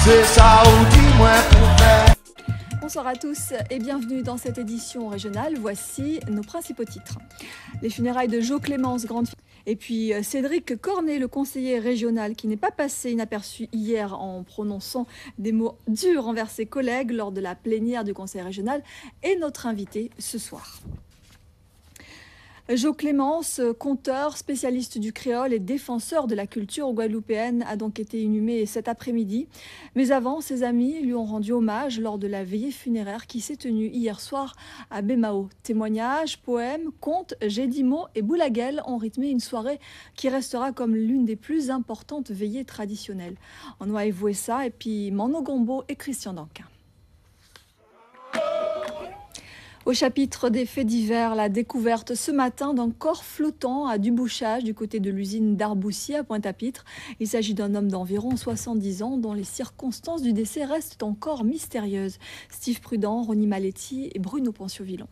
C'est ça ou dis-moi pour faire. Bonsoir à tous et bienvenue dans cette édition régionale. Voici nos principaux titres. Les funérailles de Jo Clémence, grande fille. Et puis Cédric Cornet, le conseiller régional, qui n'est pas passé inaperçu hier en prononçant des mots durs envers ses collègues lors de la plénière du conseil régional, est notre invité ce soir. Jo Clémence, conteur, spécialiste du créole et défenseur de la culture guadeloupéenne, a donc été inhumé cet après-midi. Mais avant, ses amis lui ont rendu hommage lors de la veillée funéraire qui s'est tenue hier soir à Bémao. Témoignages, poèmes, contes, gédimaux et boulaguel ont rythmé une soirée qui restera comme l'une des plus importantes veillées traditionnelles. Anouaï Vouessa et puis Mano Gombo et Christian Danquin. Au chapitre des faits divers, la découverte ce matin d'un corps flottant à Dubouchage, du côté de l'usine d'Arboussier à Pointe-à-Pitre. Il s'agit d'un homme d'environ 70 ans dont les circonstances du décès restent encore mystérieuses. Steve Prudent, Ronnie Maletti et Bruno Ponciovillon.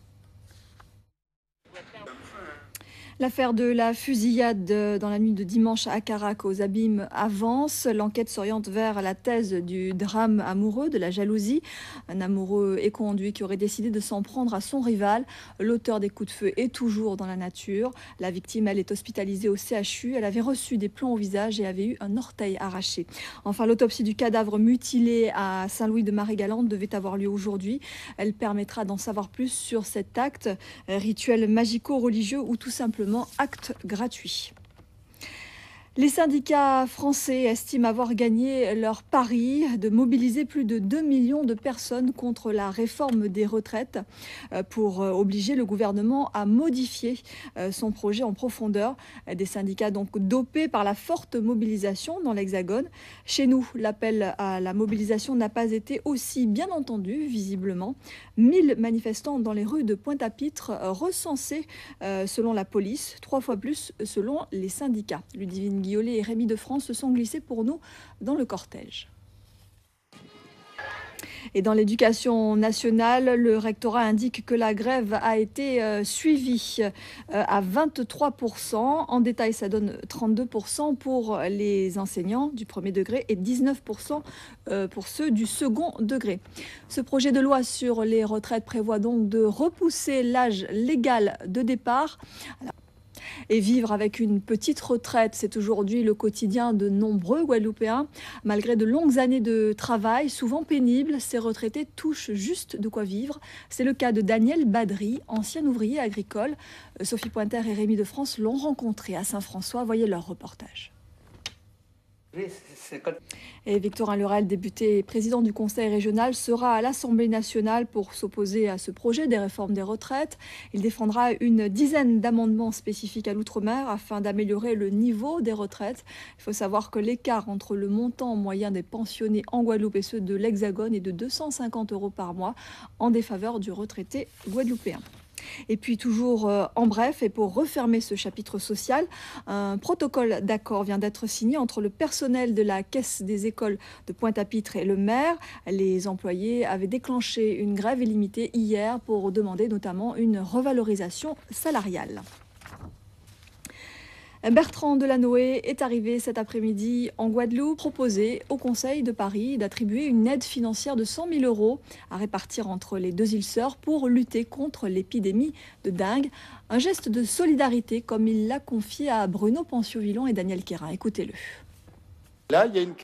L'affaire de la fusillade dans la nuit de dimanche à Carac aux Abîmes avance. L'enquête s'oriente vers la thèse du drame amoureux, de la jalousie. Un amoureux éconduit qui aurait décidé de s'en prendre à son rival. L'auteur des coups de feu est toujours dans la nature. La victime, elle, est hospitalisée au CHU. Elle avait reçu des plombs au visage et avait eu un orteil arraché. Enfin, l'autopsie du cadavre mutilé à Saint-Louis-de-Marie-Galante devait avoir lieu aujourd'hui. Elle permettra d'en savoir plus sur cet acte, rituel magico-religieux ou tout simplement acte gratuit. Les syndicats français estiment avoir gagné leur pari de mobiliser plus de 2 millions de personnes contre la réforme des retraites pour obliger le gouvernement à modifier son projet en profondeur. Des syndicats donc dopés par la forte mobilisation dans l'Hexagone. Chez nous, l'appel à la mobilisation n'a pas été aussi bien entendu, visiblement. 1000 manifestants dans les rues de Pointe-à-Pitre recensés selon la police, 3 fois plus selon les syndicats. Ludivine Guillolet et Rémi de France se sont glissés pour nous dans le cortège. Et dans l'éducation nationale, le rectorat indique que la grève a été suivie à 23%. En détail, ça donne 32% pour les enseignants du premier degré et 19% pour ceux du second degré. Ce projet de loi sur les retraites prévoit donc de repousser l'âge légal de départ. Et vivre avec une petite retraite, c'est aujourd'hui le quotidien de nombreux Guadeloupéens. Malgré de longues années de travail, souvent pénibles, ces retraités touchent juste de quoi vivre. C'est le cas de Daniel Badry, ancien ouvrier agricole. Sophie Pointer et Rémi de France l'ont rencontré à Saint-François. Voyez leur reportage. Et Victorin Lurel, député et président du Conseil régional, sera à l'Assemblée nationale pour s'opposer à ce projet des réformes des retraites. Il défendra une dizaine d'amendements spécifiques à l'outre-mer afin d'améliorer le niveau des retraites. Il faut savoir que l'écart entre le montant moyen des pensionnés en Guadeloupe et ceux de l'Hexagone est de 250 € par mois en défaveur du retraité guadeloupéen. Et puis toujours en bref, et pour refermer ce chapitre social, un protocole d'accord vient d'être signé entre le personnel de la Caisse des écoles de Pointe-à-Pitre et le maire. Les employés avaient déclenché une grève illimitée hier pour demander notamment une revalorisation salariale. Bertrand Delanoë est arrivé cet après-midi en Guadeloupe, proposé au Conseil de Paris d'attribuer une aide financière de 100 000 € à répartir entre les deux îles sœurs pour lutter contre l'épidémie de dengue. Un geste de solidarité comme il l'a confié à Bruno Ponciovillon et Daniel Quérin. Écoutez-le. Là, il y a une...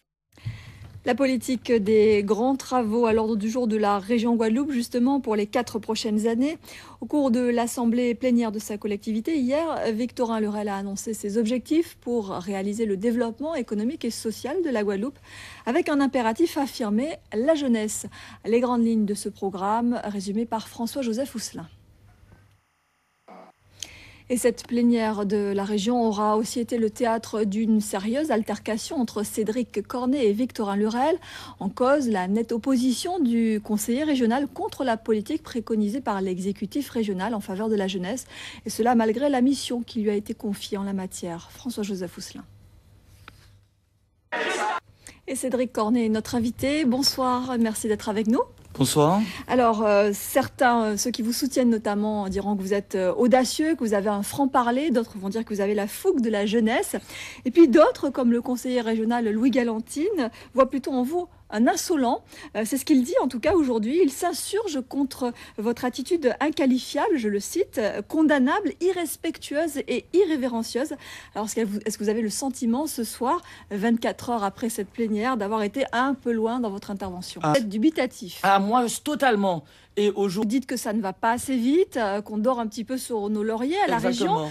La politique des grands travaux à l'ordre du jour de la région Guadeloupe, justement pour les 4 prochaines années. Au cours de l'assemblée plénière de sa collectivité, hier, Victorin Lurel a annoncé ses objectifs pour réaliser le développement économique et social de la Guadeloupe, avec un impératif affirmé, la jeunesse. Les grandes lignes de ce programme, résumées par François-Joseph Ousselin. Et cette plénière de la région aura aussi été le théâtre d'une sérieuse altercation entre Cédric Cornet et Victorin Lurel. En cause, la nette opposition du conseiller régional contre la politique préconisée par l'exécutif régional en faveur de la jeunesse. Et cela malgré la mission qui lui a été confiée en la matière. François-Joseph Ousselin. Et Cédric Cornet est notre invité. Bonsoir, merci d'être avec nous. Bonsoir. Alors, certains, ceux qui vous soutiennent notamment, diront que vous êtes audacieux, que vous avez un franc-parler. D'autres vont dire que vous avez la fougue de la jeunesse. Et puis d'autres, comme le conseiller régional Louis Galantine, voient plutôt en vous un insolent. C'est ce qu'il dit en tout cas aujourd'hui. Il s'insurge contre votre attitude inqualifiable, je le cite, condamnable, irrespectueuse et irrévérencieuse. Alors est-ce que vous avez le sentiment ce soir, 24 heures après cette plénière, d'avoir été un peu loin dans votre intervention? Vous êtes dubitatif. Moi, totalement. Et Vous aujourd'hui, dites que ça ne va pas assez vite, qu'on dort un petit peu sur nos lauriers à la région.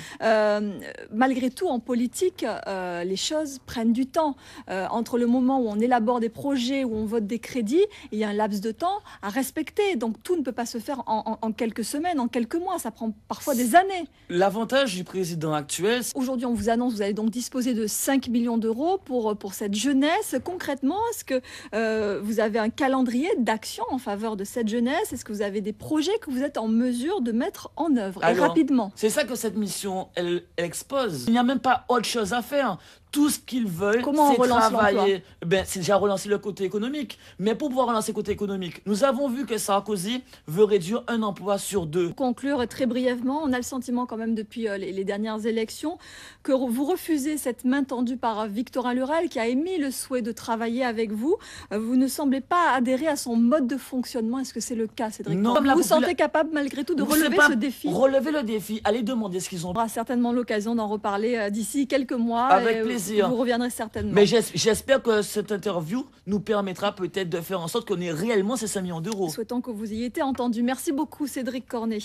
Malgré tout, en politique, les choses prennent du temps. Entre le moment où on élabore des projets, où on vote des crédits, il y a un laps de temps à respecter. Donc tout ne peut pas se faire en quelques semaines, en quelques mois. Ça prend parfois des années. l'avantage du président actuel, Aujourd'hui, on vous annonce que vous allez donc disposer de 5 millions d'euros pour cette jeunesse. Concrètement, est-ce que vous avez un calendrier d'action en faveur de cette jeunesse? Est-ce que vous avez des projets que vous êtes en mesure de mettre en œuvre et Alors, rapidement? c'est ça que cette mission, elle expose. Il n'y a même pas autre chose à faire. Tout ce qu'ils veulent, Comment on c'est relance travailler. C'est déjà relancer le côté économique. Mais pour pouvoir relancer le côté économique, nous avons vu que Sarkozy veut réduire un emploi sur 2. Pour conclure très brièvement, on a le sentiment quand même depuis les dernières élections que vous refusez cette main tendue par Victorin Lurel qui a émis le souhait de travailler avec vous. Vous ne semblez pas adhérer à son mode de fonctionnement. Est-ce que c'est le cas, Cédric? Non. Vous vous sentez capable malgré tout de Vous savez relever pas ce défi? Relever le défi, allez demander ce qu'ils ont. On aura certainement l'occasion d'en reparler d'ici quelques mois. Avec et plaisir. Vous reviendrez certainement. Mais j'espère que cette interview nous permettra peut-être de faire en sorte qu'on ait réellement ces 5 millions d'euros. Souhaitons que vous ayez été entendu. Merci beaucoup, Cédric Cornet.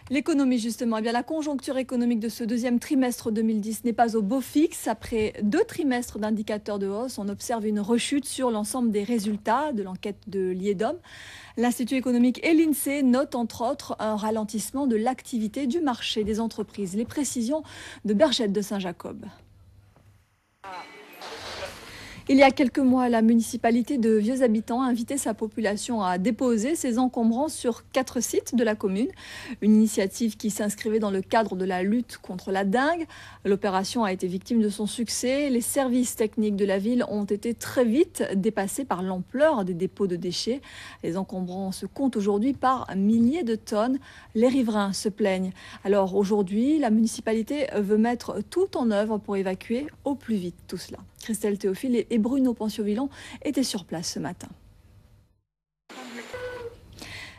L'économie, justement, eh bien, la conjoncture économique de ce deuxième trimestre 2010 n'est pas au beau fixe. Après 2 trimestres d'indicateurs de hausse, on observe une rechute sur l'ensemble des résultats de l'enquête de l'IEDOM. L'Institut économique et l'INSEE notent entre autres un ralentissement de l'activité du marché des entreprises. Les précisions de Bergette de Saint-Jacob. Il y a quelques mois, la municipalité de Vieux Habitants a invité sa population à déposer ses encombrants sur 4 sites de la commune. Une initiative qui s'inscrivait dans le cadre de la lutte contre la dengue. L'opération a été victime de son succès. Les services techniques de la ville ont été très vite dépassés par l'ampleur des dépôts de déchets. Les encombrants se comptent aujourd'hui par milliers de tonnes. Les riverains se plaignent. Alors aujourd'hui, la municipalité veut mettre tout en œuvre pour évacuer au plus vite tout cela. Christelle Théophile et Bruno Panciovillon étaient sur place ce matin.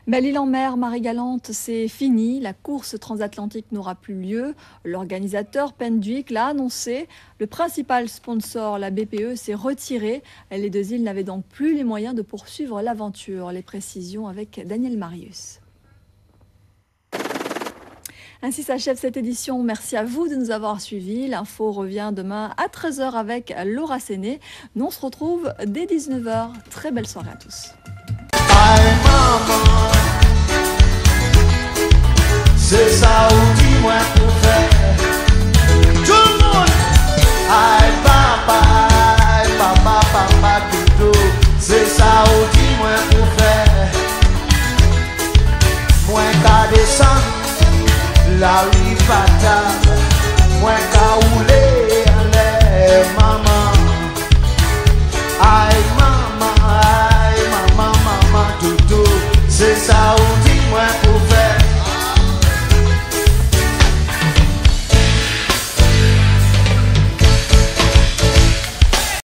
Belle-Île-en-Mer, Marie-Galante, c'est fini. La course transatlantique n'aura plus lieu. L'organisateur Pendwick l'a annoncé. Le principal sponsor, la BPE, s'est retiré. Les 2 îles n'avaient donc plus les moyens de poursuivre l'aventure. Les précisions avec Daniel Marius. Ainsi s'achève cette édition. Merci à vous de nous avoir suivis. L'info revient demain à 13h avec Laura Séné. Nous, on se retrouve dès 19h. Très belle soirée à tous. Aïe maman, c'est ça ou dis-moi pour faire.